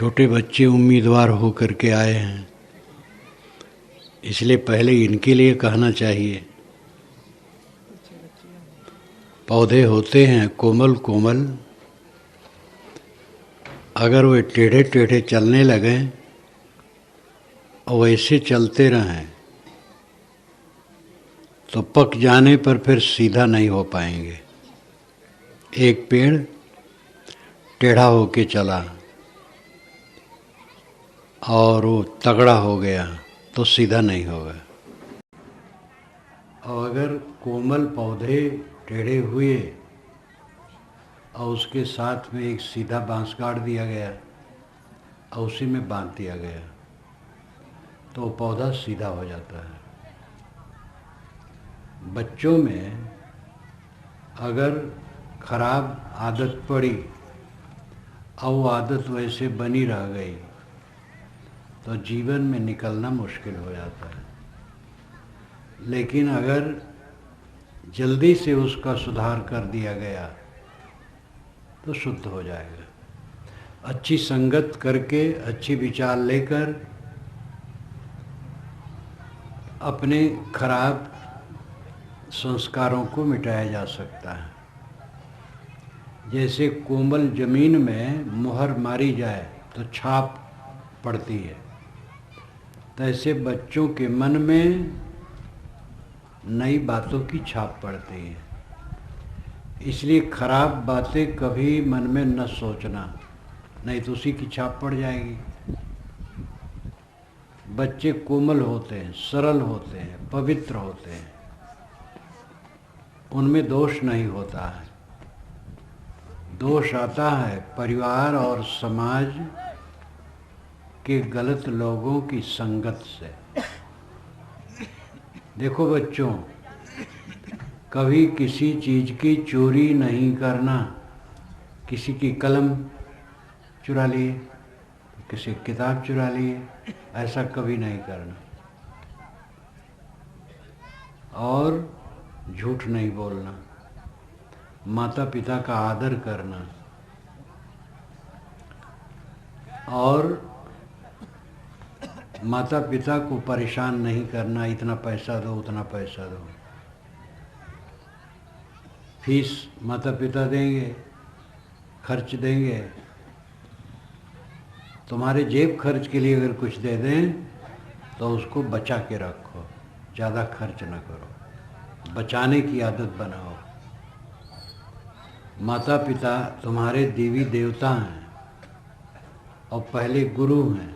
छोटे बच्चे उम्मीदवार हो करके आए हैं, इसलिए पहले इनके लिए कहना चाहिए। पौधे होते हैं कोमल कोमल, अगर वे टेढ़े टेढ़े चलने लगें और वैसे चलते रहें तो पक जाने पर फिर सीधा नहीं हो पाएंगे। एक पेड़ टेढ़ा होके चला और वो तगड़ा हो गया तो सीधा नहीं होगा। और अगर कोमल पौधे टेढ़े हुए और उसके साथ में एक सीधा बांस गाड़ दिया गया और उसी में बांध दिया गया तो पौधा सीधा हो जाता है। बच्चों में अगर खराब आदत पड़ी और वो आदत वैसे बनी रह गई तो जीवन में निकलना मुश्किल हो जाता है। लेकिन अगर जल्दी से उसका सुधार कर दिया गया तो शुद्ध हो जाएगा। अच्छी संगत करके, अच्छी विचार लेकर अपने खराब संस्कारों को मिटाया जा सकता है। जैसे कोमल जमीन में मुहर मारी जाए तो छाप पड़ती है, तैसे बच्चों के मन में नई बातों की छाप पड़ती है। इसलिए खराब बातें कभी मन में न सोचना, नहीं तो उसी की छाप पड़ जाएगी। बच्चे कोमल होते हैं, सरल होते हैं, पवित्र होते हैं, उनमें दोष नहीं होता है। दोष आता है परिवार और समाज के गलत लोगों की संगत से। देखो बच्चों, कभी किसी चीज़ की चोरी नहीं करना। किसी की कलम चुरा लिए, किसी की किताब चुरा लिए, ऐसा कभी नहीं करना। और झूठ नहीं बोलना, माता पिता का आदर करना और माता पिता को परेशान नहीं करना, इतना पैसा दो उतना पैसा दो। फीस माता पिता देंगे, खर्च देंगे, तुम्हारे जेब खर्च के लिए अगर कुछ दे दें तो उसको बचा के रखो, ज़्यादा खर्च न करो, बचाने की आदत बनाओ। माता पिता तुम्हारे देवी देवता हैं और पहले गुरु हैं,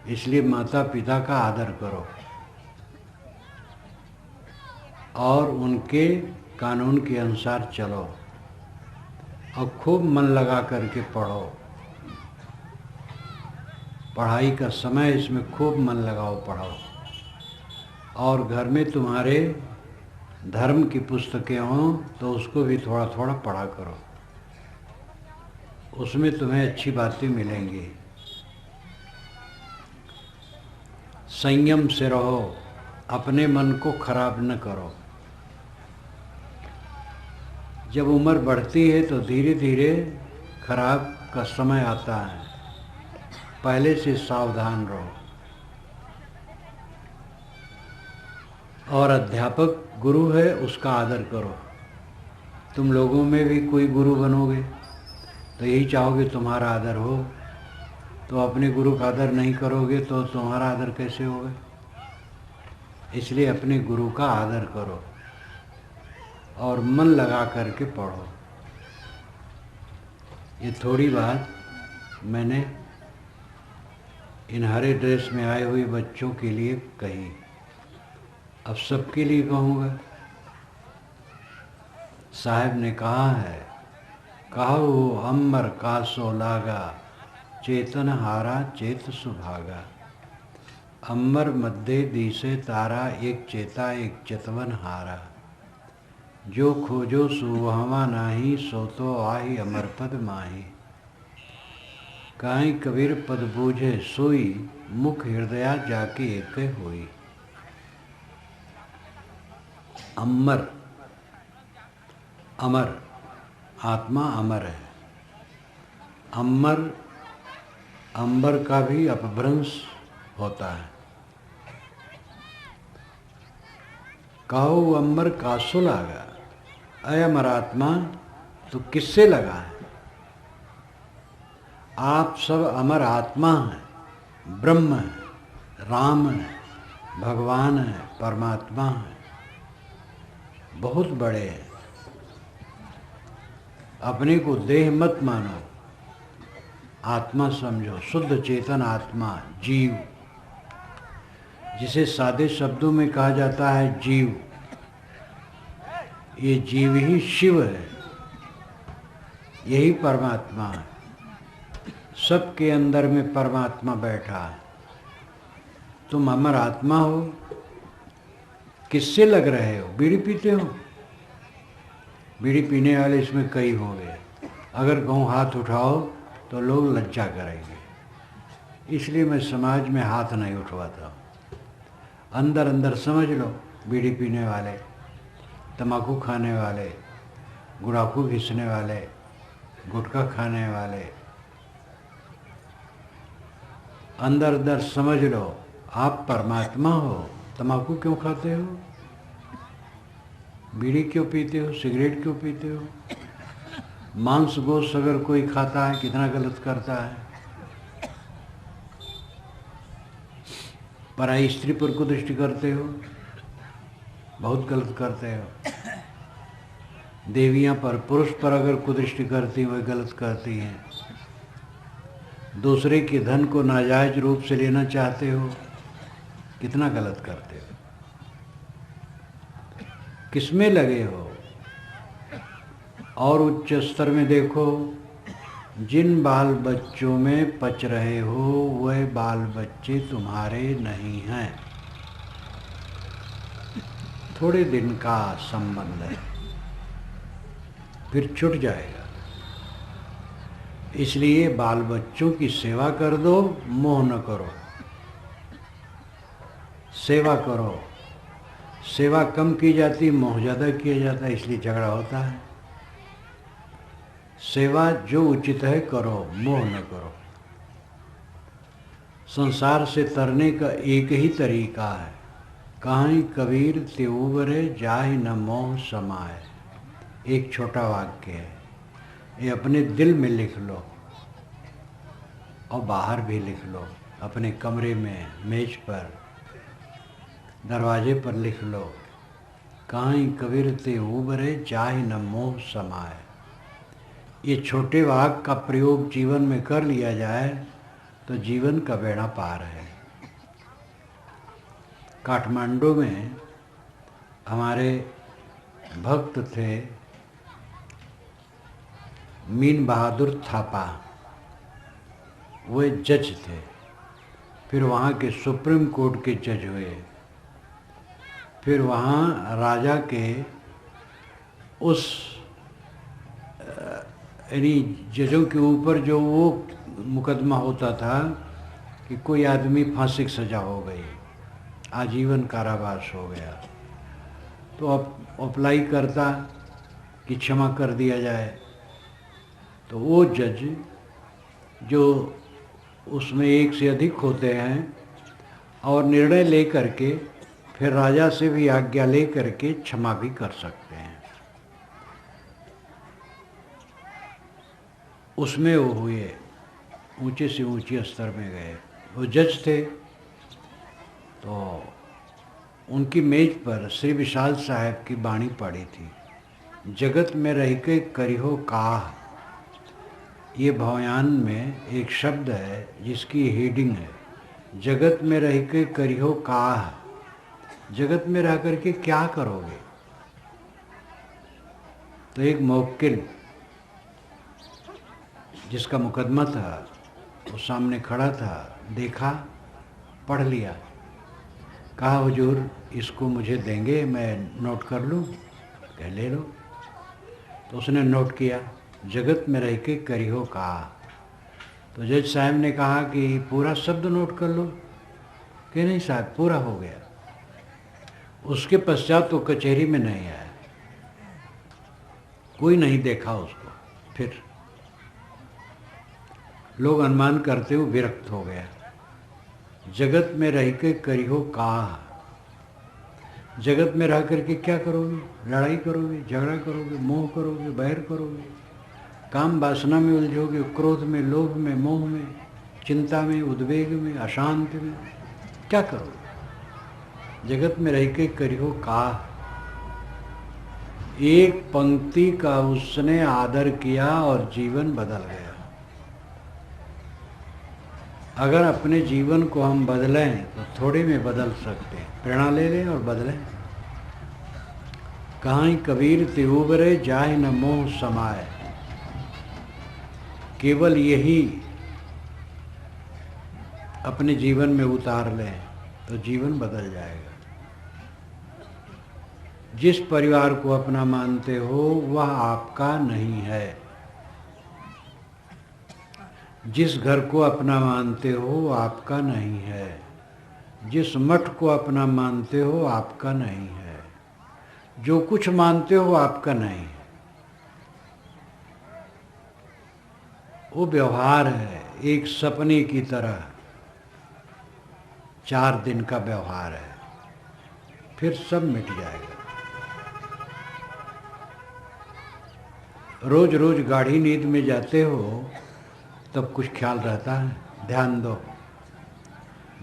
इसलिए माता पिता का आदर करो और उनके कानून के अनुसार चलो और खूब मन लगा करके पढ़ो। पढ़ाई का समय इसमें खूब मन लगाओ, पढ़ो। और घर में तुम्हारे धर्म की पुस्तकें हों तो उसको भी थोड़ा थोड़ा पढ़ा करो, उसमें तुम्हें अच्छी बातें मिलेंगी। संयम से रहो, अपने मन को खराब न करो। जब उम्र बढ़ती है तो धीरे धीरे खराब का समय आता है, पहले से सावधान रहो। और अध्यापक गुरु है, उसका आदर करो। तुम लोगों में भी कोई गुरु बनोगे तो यही चाहोगे तुम्हारा आदर हो, तो अपने गुरु का आदर नहीं करोगे तो तुम्हारा आदर कैसे होगा। इसलिए अपने गुरु का आदर करो और मन लगा करके पढ़ो। ये थोड़ी बात मैंने इन हरे ड्रेस में आए हुए बच्चों के लिए कही, अब सबके लिए कहूँगा। साहब ने कहा है, कहो अमर का सो लागा, चेतन हारा चेत सुभागा। अम्बर मध्य दिसे तारा, एक चेता एक चितवन हारा। जो खोजो सुवहमा नाही, सो तो आही अमर पद माही। काहीं कबीर पद बूझे सोई, मुख हृदया जाके एक होई। अमर, अमर, आत्मा अमर है। अमर अंबर का भी अपभ्रंश होता है। कहो अंबर कासो लागा, अय अमरात्मा तो किससे लगा है? आप सब अमर आत्मा हैं, ब्रह्म है, राम है, भगवान है, परमात्मा है, बहुत बड़े हैं। अपने को देह मत मानो, आत्मा समझो, शुद्ध चेतन आत्मा, जीव, जिसे सादे शब्दों में कहा जाता है जीव। ये जीव ही शिव है, यही परमात्मा है। सबके अंदर में परमात्मा बैठा है। तुम अमर आत्मा हो, किससे लग रहे हो? बीड़ी पीते हो? बीड़ी पीने वाले इसमें कई हो गए। अगर कहूँ हाथ उठाओ तो लोग लज्जा करेंगे, इसलिए मैं समाज में हाथ नहीं उठवाता। अंदर अंदर समझ लो, बीड़ी पीने वाले, तम्बाकू खाने वाले, गुड़ाकू घिसने वाले, गुटखा खाने वाले, अंदर अंदर समझ लो आप परमात्मा हो। तम्बाकू क्यों खाते हो? बीड़ी क्यों पीते हो? सिगरेट क्यों पीते हो? मांस गोश्त अगर कोई खाता है, कितना गलत करता है। पराई स्त्री पर कुदृष्टि करते हो, बहुत गलत करते हो। देवियां पर, पुरुष पर अगर कुदृष्टि करती वह गलत करती हैं। दूसरे के धन को नाजायज रूप से लेना चाहते हो, कितना गलत करते हो। किसमें लगे हो? और उच्च स्तर में देखो, जिन बाल बच्चों में पच रहे हो वह बाल बच्चे तुम्हारे नहीं हैं, थोड़े दिन का संबंध है, फिर छूट जाएगा। इसलिए बाल बच्चों की सेवा कर दो, मोह न करो। सेवा करो, सेवा कम की जाती, मोह ज़्यादा किया जाता है, इसलिए झगड़ा होता है। सेवा जो उचित है करो, मोह न करो। संसार से तरने का एक ही तरीका है, काहीं कबीर ते उबरे जाहि न मोह समाए। एक छोटा वाक्य है, ये अपने दिल में लिख लो और बाहर भी लिख लो। अपने कमरे में, मेज पर, दरवाजे पर लिख लो, काहीं कबीर ते उबरे जाहि न मोह समाए। ये छोटे वाक्य का प्रयोग जीवन में कर लिया जाए तो जीवन का बेड़ा पार है। काठमांडू में हमारे भक्त थे मीन बहादुर थापा, वे जज थे, फिर वहाँ के सुप्रीम कोर्ट के जज हुए, फिर वहाँ राजा के उस यानी जजों के ऊपर जो वो मुकदमा होता था कि कोई आदमी फांसी की सज़ा हो गई, आजीवन कारावास हो गया, तो अब अप्लाई करता कि क्षमा कर दिया जाए। तो वो जज जो उसमें एक से अधिक होते हैं और निर्णय ले करके फिर राजा से भी आज्ञा ले करके क्षमा भी कर सकते हैं, उसमें वो हुए, ऊंचे से ऊंचे स्तर में गए। वो जज थे, तो उनकी मेज पर श्री विशाल साहब की बाणी पड़ी थी, जगत में रह के करिहो काह। ये भवयान में एक शब्द है जिसकी हेडिंग है, जगत में रह के करिहो काह। जगत में रह करके क्या करोगे? तो एक मौक्किल जिसका मुकदमा था वो सामने खड़ा था, देखा, पढ़ लिया, कहा हुजूर इसको मुझे देंगे, मैं नोट कर लूँ? कह ले लो। तो उसने नोट किया, जगत में रह के करिहो कहा। तो जज साहब ने कहा कि पूरा शब्द नोट कर लो? कि नहीं साहब, पूरा हो गया। उसके पश्चात तो कचहरी में नहीं आया, कोई नहीं देखा उसको। फिर लोग अनुमान करते हो विरक्त हो गया। जगत में रह के करियो का, जगत में रह करके क्या करोगे? लड़ाई करोगे, झगड़ा करोगे, मोह करोगे, बैर करोगे, काम वासना में उलझोगे, क्रोध में, लोभ में, मोह में, चिंता में, उद्वेग में, अशांत में, क्या करोगे? जगत में रह के करियो का। एक पंक्ति का उसने आदर किया और जीवन बदल गया। अगर अपने जीवन को हम बदलें तो थोड़े में बदल सकते हैं। प्रेरणा ले लें और बदलें। कहाँ कबीर तिरुबरे जाए न मोह समाए, केवल यही अपने जीवन में उतार लें तो जीवन बदल जाएगा। जिस परिवार को अपना मानते हो वह आपका नहीं है। जिस घर को अपना मानते हो वो आपका नहीं है। जिस मठ को अपना मानते हो आपका नहीं है। जो कुछ मानते हो आपका नहीं है। वो व्यवहार है, एक सपने की तरह 4 दिन का व्यवहार है, फिर सब मिट जाएगा। रोज रोज गाढ़ी नींद में जाते हो तब कुछ ख्याल रहता है, ध्यान दो।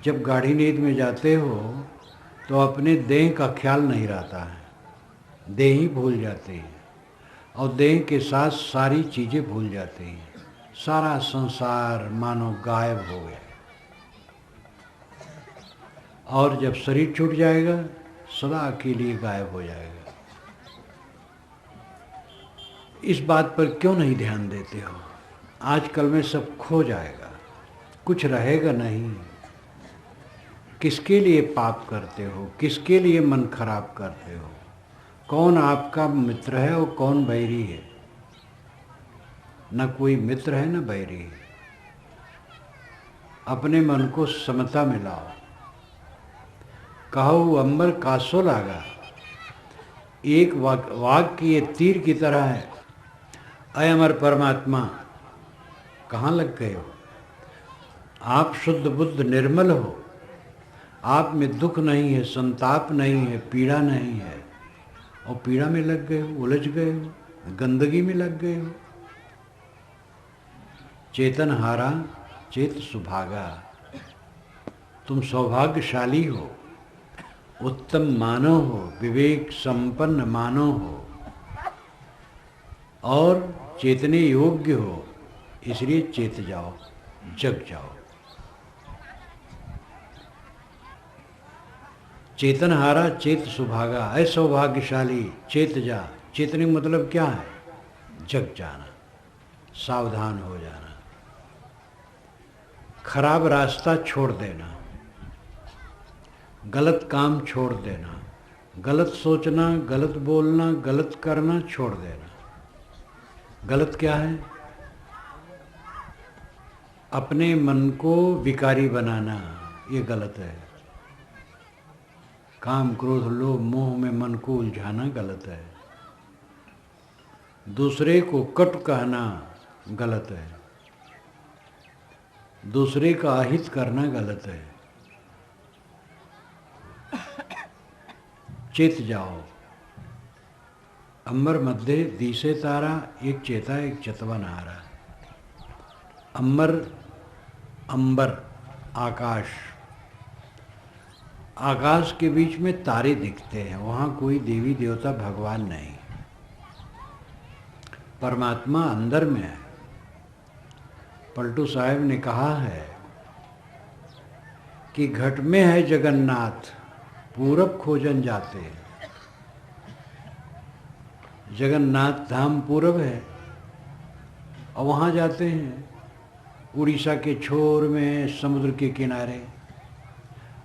जब गाढ़ी नींद में जाते हो तो अपने देह का ख्याल नहीं रहता है, देह ही भूल जाती है और देह के साथ सारी चीज़ें भूल जाती हैं। सारा संसार मानो गायब हो गया। और जब शरीर छूट जाएगा सदा के लिए गायब हो जाएगा। इस बात पर क्यों नहीं ध्यान देते हो? आजकल में सब खो जाएगा, कुछ रहेगा नहीं। किसके लिए पाप करते हो? किसके लिए मन खराब करते हो? कौन आपका मित्र है और कौन बैरी है? न कोई मित्र है न बैरी है। अपने मन को समता में लाओ। कहो अंबर कासो लागा, एक वाक्य ये तीर की तरह है। अय अमर परमात्मा, कहाँ लग गए हो? आप शुद्ध बुद्ध निर्मल हो, आप में दुख नहीं है, संताप नहीं है, पीड़ा नहीं है, और पीड़ा में लग गए हो, उलझ गए हो, गंदगी में लग गए हो। चेतन हारा चेत सुभागा, तुम सौभाग्यशाली हो, उत्तम मानव हो, विवेक संपन्न मानव हो और चेतने योग्य हो। इसलिए चेत जाओ, जग जाओ। चेतन हारा चेत सुभागा, असौभाग्यशाली चेत जा। चेतने मतलब क्या है? जग जाना, सावधान हो जाना, खराब रास्ता छोड़ देना, गलत काम छोड़ देना, गलत सोचना, गलत बोलना, गलत करना छोड़ देना। गलत क्या है? अपने मन को विकारी बनाना, ये गलत है। काम क्रोध लोभ मोह में मन को उलझाना गलत है। दूसरे को कटु कहना गलत है। दूसरे का अहित करना गलत है। चेत जाओ। अंबर मध्य दिसे तारा, एक चेता एक चतवन हारा। अंबर, अंबर आकाश, आकाश के बीच में तारे दिखते हैं, वहाँ कोई देवी देवता भगवान नहीं। परमात्मा अंदर में है। पलटू साहब ने कहा है कि घट में है जगन्नाथ, पूरब खोजन जाते। जगन्नाथ धाम पूरब है और वहाँ जाते हैं उड़ीसा के छोर में समुद्र के किनारे,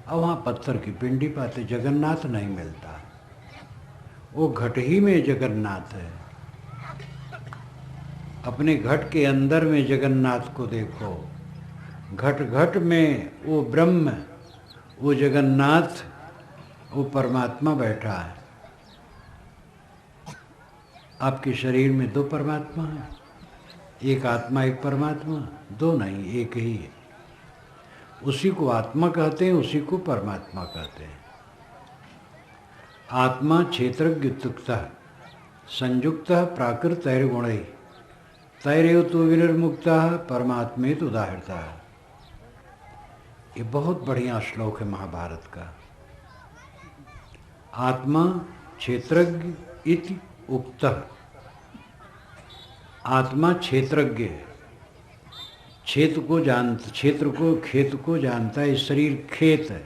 और वहाँ पत्थर की पिंडी पाते, जगन्नाथ नहीं मिलता। वो घट ही में जगन्नाथ है। अपने घट के अंदर में जगन्नाथ को देखो। घट घट में वो ब्रह्म, वो जगन्नाथ, वो परमात्मा बैठा है। आपके शरीर में 2 परमात्मा हैं। एक आत्मा एक परमात्मा, दो नहीं, एक ही है। उसी को आत्मा कहते हैं, उसी को परमात्मा कहते हैं। आत्मा क्षेत्रज्ञयुक्तः संयुक्तः प्राकृतैर्गुणैः तैरेव तु विनिर्मुक्तः परमात्मेत उदाहृतः। ये बहुत बढ़िया श्लोक है महाभारत का। आत्मा क्षेत्रज्ञ इति उक्तः, आत्मा क्षेत्रज्ञ है, क्षेत्र को खेत को जानता है। शरीर खेत है,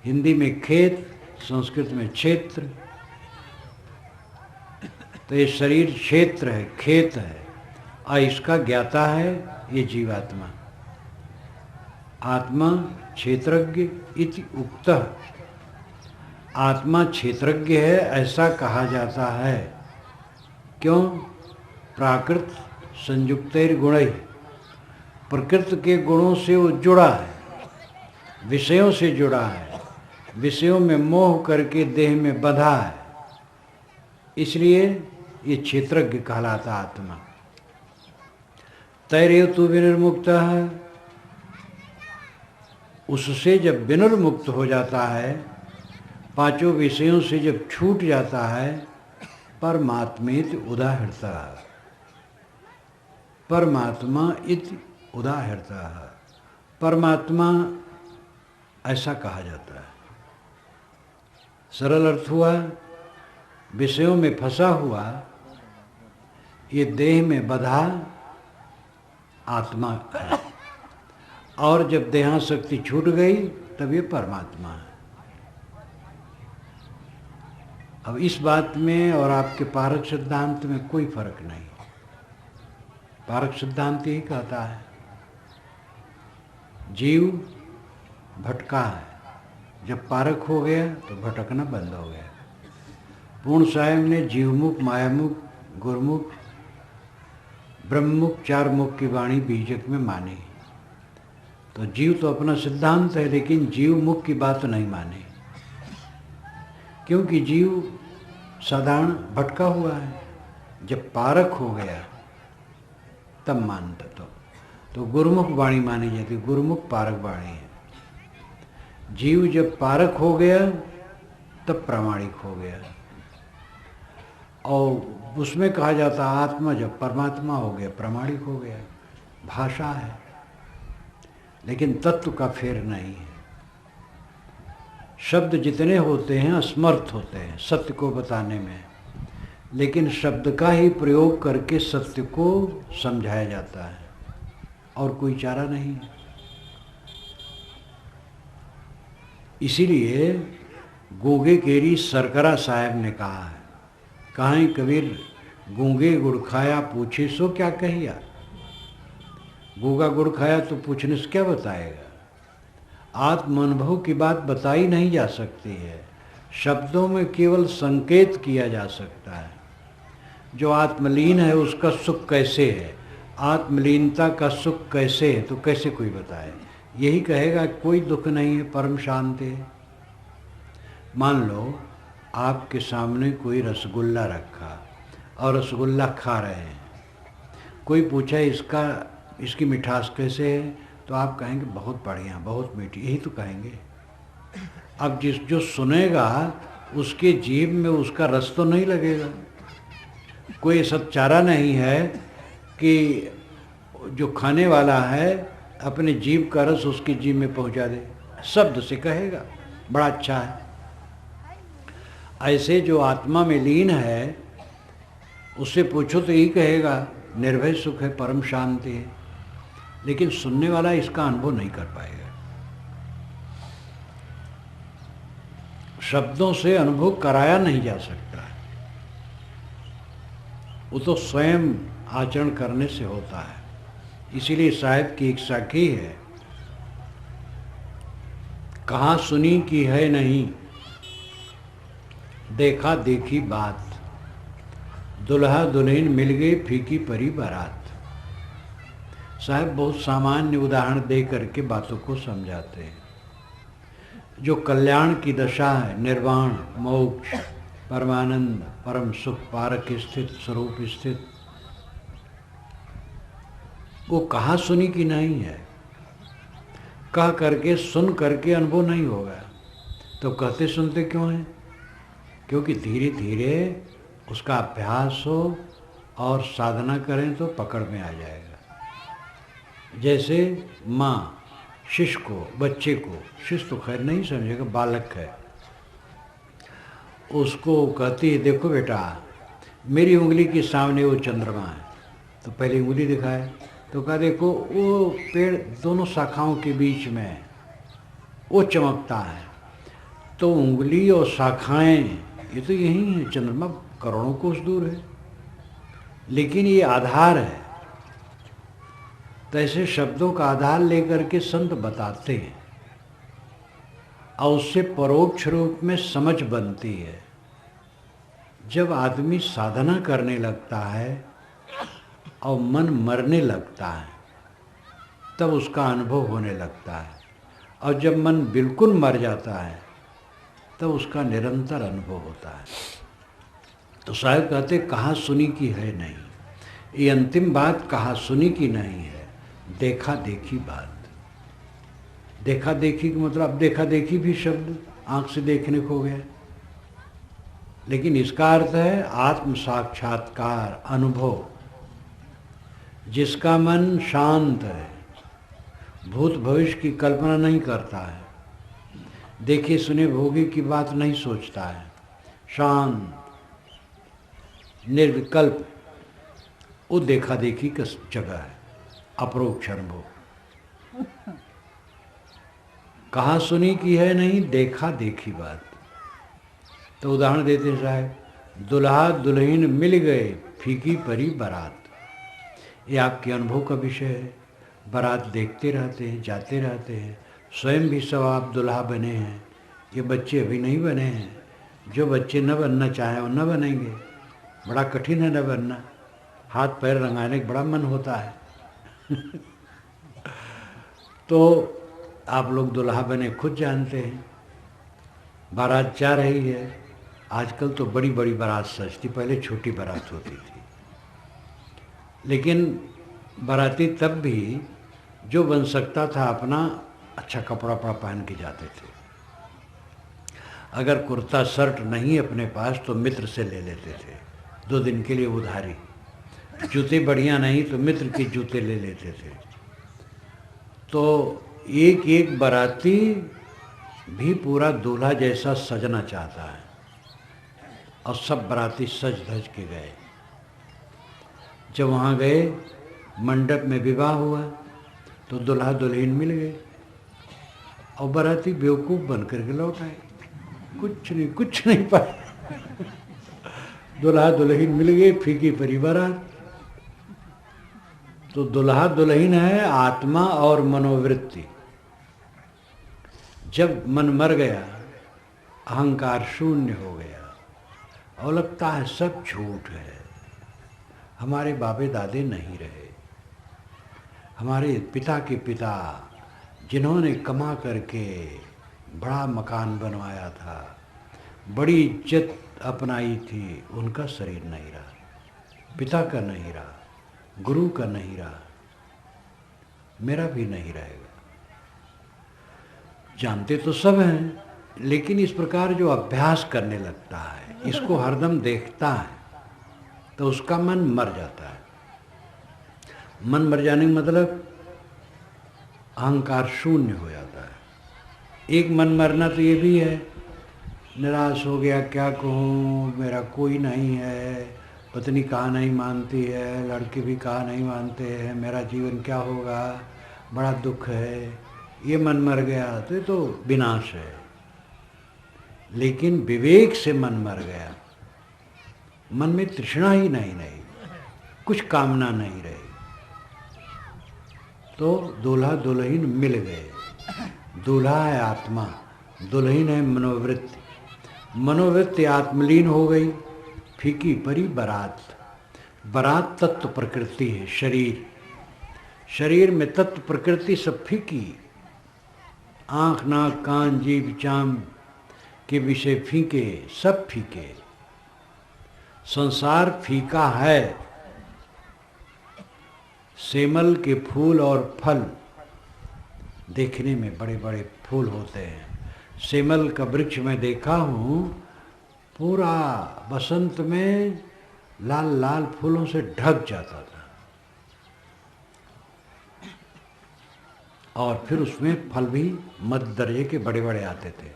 हिंदी में खेत, संस्कृत में क्षेत्र। तो ये शरीर क्षेत्र है, खेत है, और इसका ज्ञाता है ये जीवात्मा। आत्मा क्षेत्रज्ञ इति उक्तः, आत्मा क्षेत्रज्ञ है ऐसा कहा जाता है। क्यों? प्राकृत संयुक्तैर गुणैः, प्रकृति के गुणों से वो जुड़ा है, विषयों से जुड़ा है, विषयों में मोह करके देह में बंधा है, इसलिए ये क्षेत्रज्ञ कहलाता आत्मा। तैरेव तु विनिर्मुक्तः, उससे जब विनिर्मुक्त हो जाता है, पांचों विषयों से जब छूट जाता है, परमात्मेति उदाहृतः, परमात्मा इति उदाहृतः, परमात्मा ऐसा कहा जाता है। सरल अर्थ हुआ, विषयों में फंसा हुआ ये देह में बंधा आत्मा है, और जब देहाशक्ति छूट गई तब ये परमात्मा है। अब इस बात में और आपके पारक सिद्धांत में कोई फर्क नहीं। पारक सिद्धांत यही कहता है जीव भटका है, जब पारक हो गया तो भटकना बंद हो गया। पूर्ण साहेब ने जीवमुख, मायामुख, गुरुमुख, ब्रह्ममुख, चार मुख की वाणी बीजक में मानी। तो जीव तो अपना सिद्धांत है, लेकिन जीव मुख की बात नहीं मानी, क्योंकि जीव साधारण भटका हुआ है। जब पारक हो गया तब मानता। तो गुरुमुख वाणी मानी जाती, गुरुमुख पारक वाणी है। जीव जब पारक हो गया तब प्रामाणिक हो गया, और उसमें कहा जाता आत्मा जब परमात्मा हो गया प्रामाणिक हो गया। भाषा है, लेकिन तत्व का फेर नहीं है। शब्द जितने होते हैं असमर्थ होते हैं सत्य को बताने में, लेकिन शब्द का ही प्रयोग करके सत्य को समझाया जाता है, और कोई चारा नहीं। इसीलिए गूंगे केरी सरकरा साहब ने कहा है, कहाँ कबीर गूंगे गुड़ खाया पूछे सो क्या कहिया। गूंगा गुड़ खाया तो पूछने से क्या बताएगा। आत्मानुभव की बात बताई नहीं जा सकती है, शब्दों में केवल संकेत किया जा सकता है। जो आत्मलीन है उसका सुख कैसे है, आत्मलीनता का सुख कैसे है, तो कैसे कोई बताए। यही कहेगा कोई दुख नहीं है, परम शांति है। मान लो आपके सामने कोई रसगुल्ला रखा और रसगुल्ला खा रहे हैं, कोई पूछा इसकी मिठास कैसे है, तो आप कहेंगे बहुत बढ़िया, बहुत मीठी, यही तो कहेंगे। अब जो सुनेगा उसके जीभ में उसका रस तो नहीं लगेगा। कोई ऐसा चारा नहीं है कि जो खाने वाला है अपने जीभ का रस उसकी जीभ में पहुंचा दे, शब्द से कहेगा बड़ा अच्छा है। ऐसे जो आत्मा में लीन है उससे पूछो तो यही कहेगा निर्भय सुख है, परम शांति है, लेकिन सुनने वाला इसका अनुभव नहीं कर पाएगा। शब्दों से अनुभव कराया नहीं जा सकता, वो तो स्वयं आचरण करने से होता है। इसीलिए साहिब की एक साखी है, कहाँ सुनी की है नहीं, देखा देखी बात, दुल्हा दुल्हन मिल गए फीकी परी बारात। साहब बहुत सामान्य उदाहरण दे करके बातों को समझाते हैं। जो कल्याण की दशा है, निर्वाण, मोक्ष, परमानंद, परम सुख, पारक स्थित, स्वरूप स्थित, वो कहा सुनी की नहीं है। कह करके सुन करके अनुभव नहीं होगा, तो कहते सुनते क्यों हैं? क्योंकि धीरे धीरे उसका अभ्यास हो और साधना करें तो पकड़ में आ जाएगा। जैसे माँ शिष्य को, बच्चे को, शिष्य तो खैर नहीं समझेगा, बालक है, उसको कहती है देखो बेटा मेरी उंगली के सामने वो चंद्रमा है, तो पहले उंगली दिखाए, तो कहा देखो वो पेड़ दोनों शाखाओं के बीच में वो चमकता है, तो उंगली और शाखाएं ये तो यही है, चंद्रमा करोड़ों कोस दूर है, लेकिन ये आधार है। तो ऐसे शब्दों का आधार लेकर के संत बताते हैं और उससे परोक्ष रूप में समझ बनती है। जब आदमी साधना करने लगता है और मन मरने लगता है तब उसका अनुभव होने लगता है, और जब मन बिल्कुल मर जाता है तब उसका निरंतर अनुभव होता है। तो साहब कहते कहा सुनी की है नहीं, ये अंतिम बात कहा सुनी की नहीं है, देखा देखी बात। देखा देखी का मतलब, अब देखा देखी भी शब्द आंख से देखने को गया, लेकिन इसका अर्थ है आत्म साक्षात्कार, अनुभव। जिसका मन शांत है, भूत भविष्य की कल्पना नहीं करता है, देखे सुने भोगी की बात नहीं सोचता है, शांत निर्विकल्प, वो देखा देखी का जगह है, अपरोक्ष अनुभव। कहा सुनी की है नहीं, देखा देखी बात। तो उदाहरण देते हैं साहब, दुल्हा दुल्हन मिल गए फीकी परी बारात, ये आपके अनुभव का विषय है। बारात देखते रहते हैं, जाते रहते हैं, स्वयं भी सब आप दुल्हा बने हैं, ये बच्चे अभी नहीं बने हैं। जो बच्चे न बनना चाहें वो न बनेंगे, बड़ा कठिन है न बनना, हाथ पैर रंगाने का बड़ा मन होता है तो आप लोग दुल्हा बने खुद जानते हैं। बारात जा रही है, आजकल तो बड़ी बड़ी बारात सजती, पहले छोटी बारात होती थी, लेकिन बाराती तब भी जो बन सकता था अपना अच्छा कपड़ा पहन के जाते थे। अगर कुर्ता शर्ट नहीं अपने पास तो मित्र से ले लेते थे 2 दिन के लिए उधारी, जूते बढ़िया नहीं तो मित्र के जूते ले लेते थे। तो एक एक बाराती भी पूरा दूल्हा जैसा सजना चाहता है, और सब बाराती सज धज के गए। जब वहाँ गए, मंडप में विवाह हुआ तो दुल्हा दुल्हन मिल गए, और बाराती बेवकूफ़ बन करके लौट आए, कुछ नहीं पाए दुल्हा दुल्हन मिल गए, फीकी परी बारात। तो दुल्हा दुल्हन है आत्मा और मनोवृत्ति। जब मन मर गया, अहंकार शून्य हो गया और लगता है सब झूठ है, हमारे बाबे दादे नहीं रहे, हमारे पिता के पिता जिन्होंने कमा करके बड़ा मकान बनवाया था, बड़ी इज्जत अपनाई थी, उनका शरीर नहीं रहा, पिता का नहीं रहा, गुरु का नहीं रहा, मेरा भी नहीं रहेगा। जानते तो सब हैं, लेकिन इस प्रकार जो अभ्यास करने लगता है, इसको हरदम देखता है, तो उसका मन मर जाता है। मन मर जाने का मतलब अहंकार शून्य हो जाता है। एक मन मरना तो ये भी है, निराश हो गया, क्या कहूँ, मेरा कोई नहीं है, पत्नी कहा नहीं मानती है, लड़के भी कहा नहीं मानते हैं, मेरा जीवन क्या होगा, बड़ा दुख है, ये मन मर गया तो ये तो विनाश है। लेकिन विवेक से मन मर गया, मन में तृष्णा ही नहीं, कुछ कामना नहीं रही, तो दूल्हा दुल्हन मिल गए। दूल्हा है आत्मा, दुल्हन है मनोवृत्ति, मनोवृत्ति आत्मलीन हो गई, फीकी परी बारात। बारात तत्व प्रकृति है, शरीर, शरीर में तत्व प्रकृति सब फीकी, आँख नाक कान जीभ चाम के विषय फीके, सब फीके, संसार फीका है। सेमल के फूल और फल देखने में बड़े बड़े फूल होते हैं। सेमल का वृक्ष मैं देखा हूँ, पूरा बसंत में लाल लाल फूलों से ढक जाता था और फिर उसमें फल भी मध्य दर्जे के बड़े बड़े आते थे।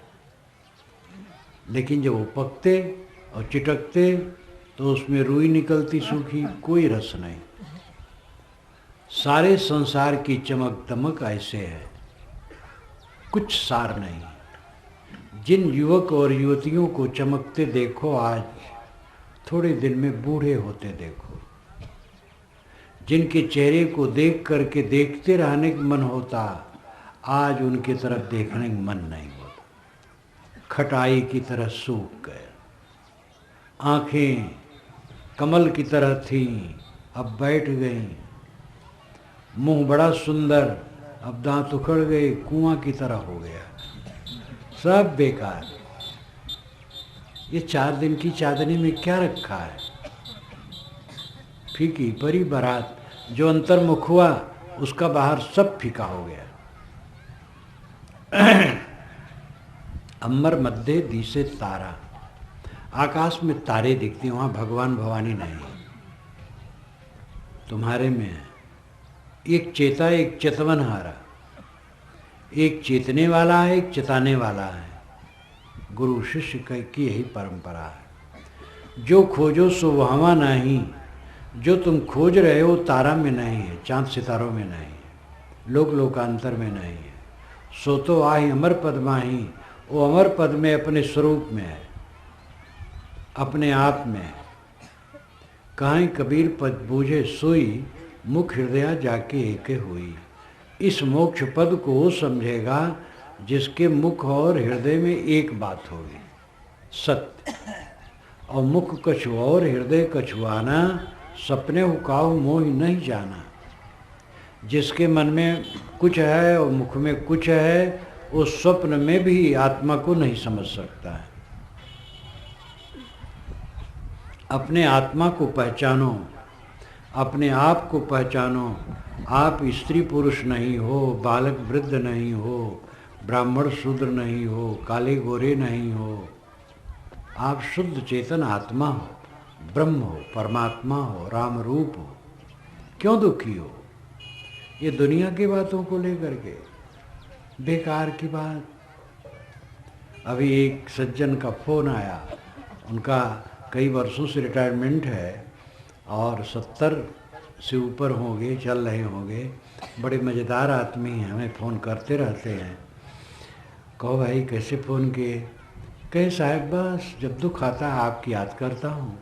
लेकिन जब वो पकते और चिटकते तो उसमें रुई निकलती सूखी, कोई रस नहीं। सारे संसार की चमक दमक ऐसे है, कुछ सार नहीं। जिन युवक और युवतियों को चमकते देखो आज, थोड़े दिन में बूढ़े होते देखो। जिनके चेहरे को देख करके देखते रहने का मन होता, आज उनकी तरफ देखने का मन नहीं होता। खटाई की तरह सूख गए। आंखें कमल की तरह थीं, अब बैठ गईं। मुंह बड़ा सुंदर, अब दांत उखड़ गए, कुआं की तरह हो गया। सब बेकार। ये 4 दिन की चांदनी में क्या रखा है? फीकी परी बारात। जो अंतर्मुख हुआ उसका बाहर सब फीका हो गया। अम्बर मध्य दिसे तारा। आकाश में तारे दिखते, वहां भगवान भवानी नहीं। तुम्हारे में है एक चेता, एक चेतवनहारा। एक चेतने वाला है, एक चेताने वाला है। गुरु शिष्य की यही परंपरा है। जो खोजो सो वहां नहीं। जो तुम खोज रहे हो तारा में नहीं है, चांद सितारों में नहीं है, लोक लोकांतर में नहीं है। सो तो आही अमर पद माही। वो अमर पद में अपने स्वरूप में है, अपने आप में है। कहीं कबीर पद बूझे सोई, मुख हृदय जाके एके हुई। इस मोक्ष पद को वो समझेगा जिसके मुख और हृदय में एक बात होगी, सत्य। और मुख कछु और हृदय कछुआना, सपने हुकाऊ मोह नहीं जाना। जिसके मन में कुछ है और मुख में कुछ है, वो स्वप्न में भी आत्मा को नहीं समझ सकता है। अपने आत्मा को पहचानो, अपने आप को पहचानो। आप स्त्री पुरुष नहीं हो, बालक वृद्ध नहीं हो, ब्राह्मण शूद्र नहीं हो, काले गोरे नहीं हो। आप शुद्ध चेतन आत्मा हो, ब्रह्म हो, परमात्मा हो, राम रूप हो। क्यों दुखी हो ये दुनिया की बातों को लेकर के? बेकार की बात। अभी एक सज्जन का फ़ोन आया, उनका कई वर्षों से रिटायरमेंट है और 70 से ऊपर होंगे, चल रहे होंगे। बड़े मज़ेदार आदमी हैं, हमें फ़ोन करते रहते हैं। कहो भाई कैसे फ़ोन किए? कहे साहब बस जब दुख आता है आपकी याद करता हूँ,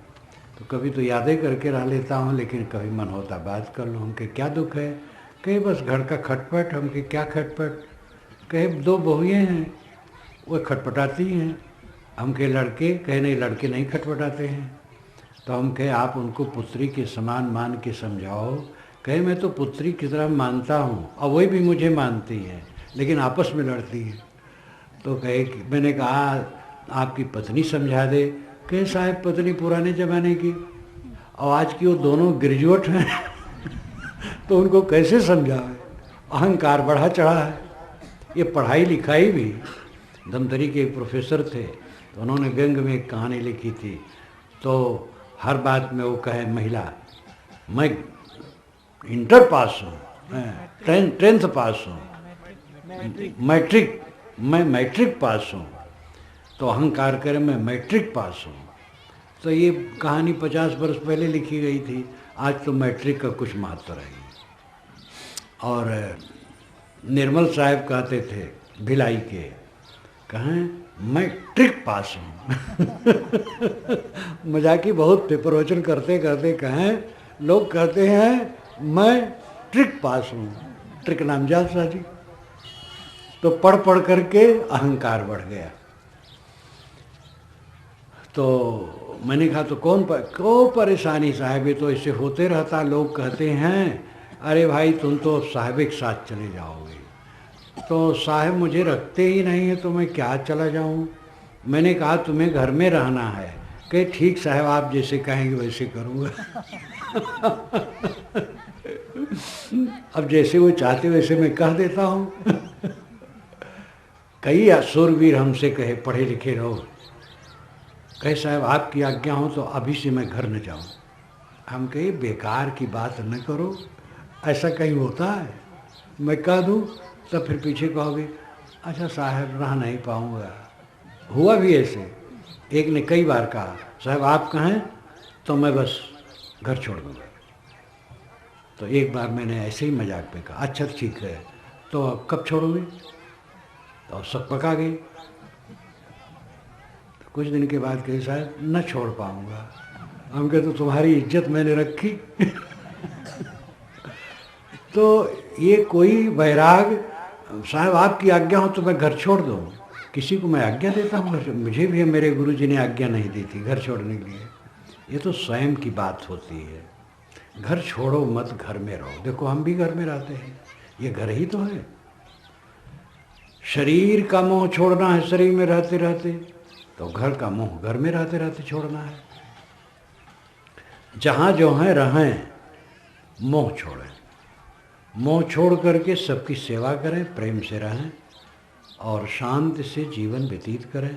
तो कभी तो यादें करके रह लेता हूँ, लेकिन कभी मन होता बात कर लूँ। हमके क्या दुख है? कहे बस घर का खटपट। हमके क्या खटपट? कहे 2 बहुएँ हैं, वो खटपटाती हैं। हमके लड़के? कहे नहीं, लड़के नहीं खटपटाते हैं। तो हम कहे आप उनको पुत्री के समान मान के समझाओ। कहे मैं तो पुत्री की तरह मानता हूँ और वही भी मुझे मानती है, लेकिन आपस में लड़ती है। तो कहे मैंने कहा आपकी पत्नी समझा दे। कहे साहब पत्नी पुराने ज़माने की और आज की वो दोनों ग्रेजुएट हैं तो उनको कैसे समझाए? अहंकार बढ़ा चढ़ा है। ये पढ़ाई लिखाई भी, धमतरी के एक प्रोफेसर थे, तो उन्होंने व्यंग में एक कहानी लिखी थी। तो हर बात में वो कहे महिला, मैं इंटर पास हूँ, 10th पास हूँ, मैं मैट्रिक पास हूँ। तो अहंकार करे मैं मैट्रिक पास हूँ। तो ये कहानी 50 वर्ष पहले लिखी गई थी। आज तो मैट्रिक का कुछ महत्व रही। और निर्मल साहब कहते थे भिलाई के, कहें मैं ट्रिक पास हूँ मजाकी बहुत थे। प्रवचन करते करते कहें लोग कहते हैं मैं ट्रिक पास हूँ। ट्रिक नामजाद साजी। तो पढ़ पढ़ करके अहंकार बढ़ गया। तो मैंने कहा तो क्यों परेशानी साहब, ये तो ऐसे होते रहता। लोग कहते हैं अरे भाई तुम तो साहब के साथ चले जाओगे। तो साहब मुझे रखते ही नहीं है तो मैं क्या चला जाऊं? मैंने कहा तुम्हें घर में रहना है। कहे ठीक साहब आप जैसे कहेंगे वैसे करूँगा अब जैसे वो चाहते वैसे मैं कह देता हूँ। कई सूरवीर हमसे कहे पढ़े लिखे रहो, कहे साहब आपकी आज्ञा हो तो अभी से मैं घर न जाऊँ। हम कहे बेकार की बात न करो, ऐसा कहीं होता है? मैं कह दूँ तो फिर पीछे कहोगे अच्छा साहब रह नहीं पाऊँगा। हुआ भी ऐसे, एक ने कई बार कहा साहब आप कहें तो मैं बस घर छोड़ दूँगा। तो एक बार मैंने ऐसे ही मजाक पे कहा अच्छा ठीक है तो कब छोड़ोगे? तो सब पका गए। तो कुछ दिन के बाद कहे साहब न छोड़ पाऊँगा। हम कहे तो तुम्हारी इज्जत मैंने रखी। तो ये कोई वैराग साहब आपकी आज्ञा हो तो मैं घर छोड़ दूँ, किसी को मैं आज्ञा देता हूँ? मुझे भी मेरे गुरुजी ने आज्ञा नहीं दी थी घर छोड़ने के लिए। ये तो स्वयं की बात होती है। घर छोड़ो मत, घर में रहो। देखो हम भी घर में रहते हैं, ये घर ही तो है। शरीर का मोह छोड़ना है शरीर में रहते रहते, तो घर का मोह घर में रहते रहते छोड़ना है। जहाँ जो है रहें, मोह छोड़ें। मोह छोड़ करके सबकी सेवा करें, प्रेम से रहें और शांति से जीवन व्यतीत करें।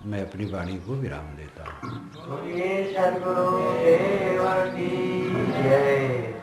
मैं अपनी वाणी को विराम देता हूँ। सद्गुरुदेव की जय।